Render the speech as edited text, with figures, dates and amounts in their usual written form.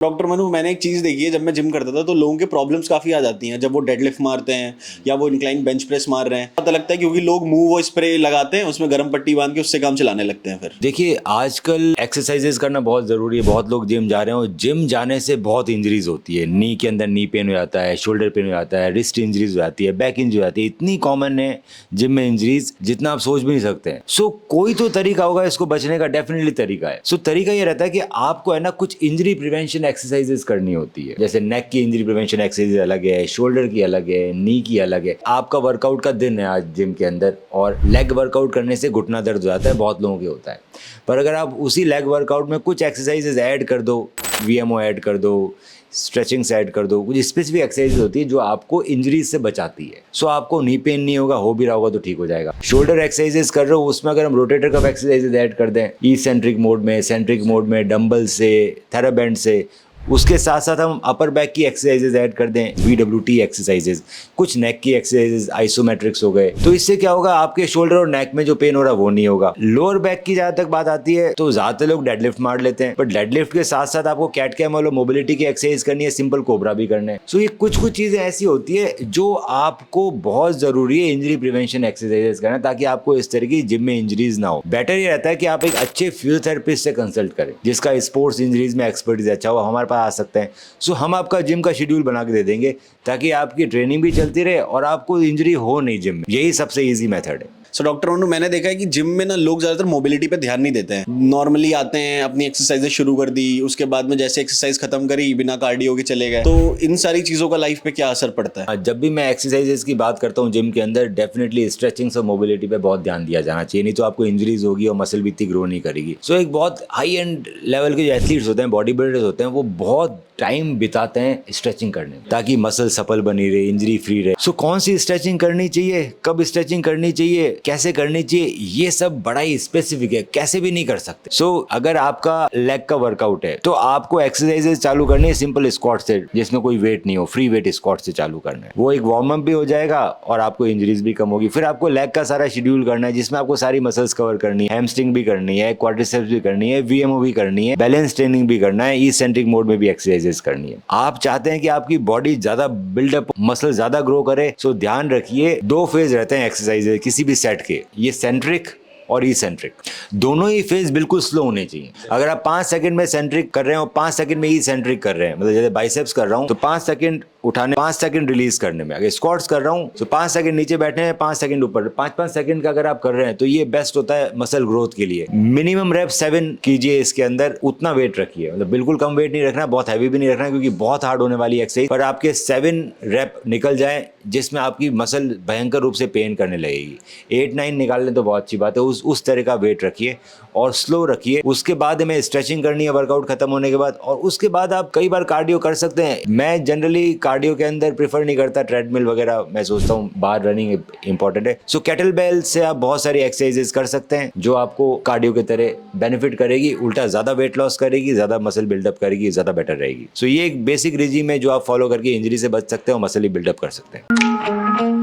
Doctor Manu, मैंने एक चीज देखी है, जब मैं जिम करता था तो लोगों के प्रॉब्लम्स काफी आ जाती हैं जब वो डेडलिफ्ट मारते हैं या वो इंक्लाइन बेंच प्रेस मार रहे हैं। पता लगता है क्योंकि लोग मुंह वो स्प्रे लगाते हैं, उसमें गर्म पट्टी बांध के उससे काम चलाने लगते हैं। फिर देखिए, आजकल एक्सरसाइजेस करना बहुत ज़रूरी है। बहुत लोग जिम जा रहे हैं और जिम जाने से बहुत इंजरीज होती है। नी के अंदर नी पेन हो जाता है, शोल्डर पेन हो जाता है, रिस्ट इंजरीज हो जाती है, बैक इंजरी हो जाती है। इतनी कॉमन है जिम में इंजरीज, जितना आप सोच भी नहीं सकते हैं। सो कोई तो तरीका होगा इसको बचने का, डेफिनेटली तरीका है। सो तरीका ये रहता है कि आपको है ना कुछ इंजरी प्रिवेंशन एक्सरसाइजेस करनी होती है। जैसे नेक की इंजरी प्रिवेंशन एक्सरसाइज अलग है, शोल्डर की अलग है, नी की अलग है। आपका वर्कआउट का दिन है आज जिम के अंदर, और लेग वर्कआउट करने से घुटना दर्द हो जाता है, बहुत लोगों के होता है। पर अगर आप उसी लेग वर्कआउट में कुछ एक्सरसाइजेज ऐड कर दो, वीएमओ ऐड कर दो, स्ट्रेचिंग्स ऐड कर दो, कुछ स्पेसिफिक एक्सरसाइज होती है जो आपको इंजरीज से बचाती है। सो आपको नी पेन नहीं होगा, हो भी रहा होगा तो ठीक हो जाएगा। शोल्डर एक्सरसाइजेज कर रहे हो, उसमें अगर हम रोटेटर कफ एक्सरसाइजेज ऐड कर दें, ई सेंट्रिक मोड में, सेंट्रिक मोड में, डंबल से, थेराबैंड से, उसके साथ साथ हम अपर बैक की एक्सरसाइजेज ऐड कर दें, VWT एक्सरसाइजेज, कुछ नेक की एक्सरसाइजेज, आइसोमेट्रिक्स हो गए, तो इससे क्या होगा, आपके शोल्डर और नेक में जो पेन हो रहा है वो नहीं होगा। लोअर बैक की जहां तक बात आती है तो ज्यादातर लोग डेडलिफ्ट मार लेते हैं, पर डेडलिफ्ट के साथ साथ आपको कैट कैमल और मोबिलिटी की एक्सरसाइज करनी है, सिंपल कोबरा भी करना है। सो ये कुछ कुछ चीजें ऐसी होती है जो आपको बहुत जरूरी है इंजरी प्रिवेंशन एक्सरसाइजेज करना, ताकि आपको इस तरह की जिम में इंजरीज ना हो। बेटर ये रहता है कि आप एक अच्छे फिजियोथेरेपिस्ट से कंसल्ट करें, जिसका स्पोर्ट्स इंजरीज में एक्सपर्टीज अच्छा हो, हमारे पास आ सकते हैं। सो हम आपका जिम का शेड्यूल बना के दे देंगे, ताकि आपकी ट्रेनिंग भी चलती रहे और आपको इंजरी हो नहीं जिम में। यही सबसे ईजी मेथड है। सो डॉक्टर मनु, मैंने देखा है कि जिम में ना लोग ज्यादातर मोबिलिटी पे ध्यान नहीं देते हैं। नॉर्मली आते हैं, अपनी एक्सरसाइजेज शुरू कर दी, उसके बाद में जैसे एक्सरसाइज खत्म करी बिना कार्डियो के चले गए। तो इन सारी चीजों का लाइफ पे क्या असर पड़ता है? जब भी मैं एक्सरसाइजेस की बात करता हूँ जिम के अंदर, डेफिनेटली स्ट्रेचिंग्स और मोबिलिटी पे बहुत ध्यान दिया जाना चाहिए, नहीं तो आपको इंजरीज होगी और मसल भी इतनी ग्रो नहीं करेगी। सो एक बहुत हाई एंड लेवल के जो एथलीट्स होते हैं, बॉडी बिल्डर्स होते हैं, वो बहुत टाइम बिताते हैं स्ट्रेचिंग करने में, ताकि मसल सपल बनी रहे, इंजरी फ्री रहे। सो कौन सी स्ट्रेचिंग करनी चाहिए, कब स्ट्रेचिंग करनी चाहिए, कैसे करनी चाहिए, ये सब बड़ा ही स्पेसिफिक है, कैसे भी नहीं कर सकते। सो अगर आपका लेग का वर्कआउट है तो आपको एक्सरसाइजेज चालू करनी है सिंपल स्क्वाट से, जिसमें कोई वेट नहीं हो, फ्री वेट स्क्वाट से चालू करना है। वो एक वार्म अप भी हो जाएगा और आपको इंजरीज भी कम होगी। फिर आपको लेग का सारा शेड्यूल करना है, जिसमें आपको सारी मसल्स कवर करनी है, हैमस्ट्रिंग भी करनी है, क्वाड्रिसेप्स भी करनी है, वीएमओ भी करनी है, बैलेंस ट्रेनिंग भी करना है, ई सेंट्रिक मोड में भी एक्सरसाइजेज करनी है। आप चाहते हैं कि आपकी बॉडी ज्यादा बिल्डअप, मसल ज्यादा ग्रो करे, सो ध्यान रखिए दो फेज रहते हैं एक्सरसाइज किसी भी सेट के, ये सेंट्रिक और ई सेंट्रिक। दोनों ही फेज बिल्कुल स्लो होने चाहिए। अगर आप 5 सेकंड में सेंट्रिक कर रहे हैं और 5 सेकंड में ई सेंट्रिक कर रहे हैं, मतलब जैसे बाइसेप्स कर रहा हूं तो 5 सेकंड उठाने, 5 सेकंड रिलीज करने में। अगर स्क्वाट्स कर रहा हूं तो 5 सेकंड नीचे बैठने हैं, 5 सेकंड ऊपर, 5-5 सेकंड का अगर आप कर रहे हैं तो ये बेस्ट होता है मसल ग्रोथ के लिए। मिनिमम रेप 7 कीजिए इसके अंदर, उतना वेट रखिए, मतलब बिल्कुल कम वेट नहीं रखना, बहुत हैवी भी नहीं रखना, क्योंकि बहुत हार्ड होने वाली एक्सरसाइज। पर आपके 7 रेप निकल जाए जिसमें आपकी मसल भयंकर रूप से पेन करने लगेगी। 8-9 निकाल लें तो बहुत अच्छी बात है। उस तरह का वेट रखिए और स्लो रखिए। उसके बाद हमें स्ट्रेचिंग करनी है वर्कआउट खत्म होने के बाद, और उसके बाद आप कई बार कार्डियो कर सकते हैं। मैं जनरली कार्डियो के अंदर प्रेफर नहीं करता ट्रेडमिल वगैरह, मैं सोचता हूँ बाहर रनिंग इंपॉर्टेंट है। सो केटल बेल से आप बहुत सारी एक्सरसाइजेस कर सकते हैं जो आपको कार्डियो की तरह बेनिफिट करेगी, उल्टा ज्यादा वेट लॉस करेगी, ज्यादा मसल बिल्डअप करेगी, ज्यादा बेटर रहेगी। सो ये एक बेसिक रिजीम है जो आप फॉलो करके इंजरी से बच सकते हैं और मसल ही बिल्डअप कर सकते हैं।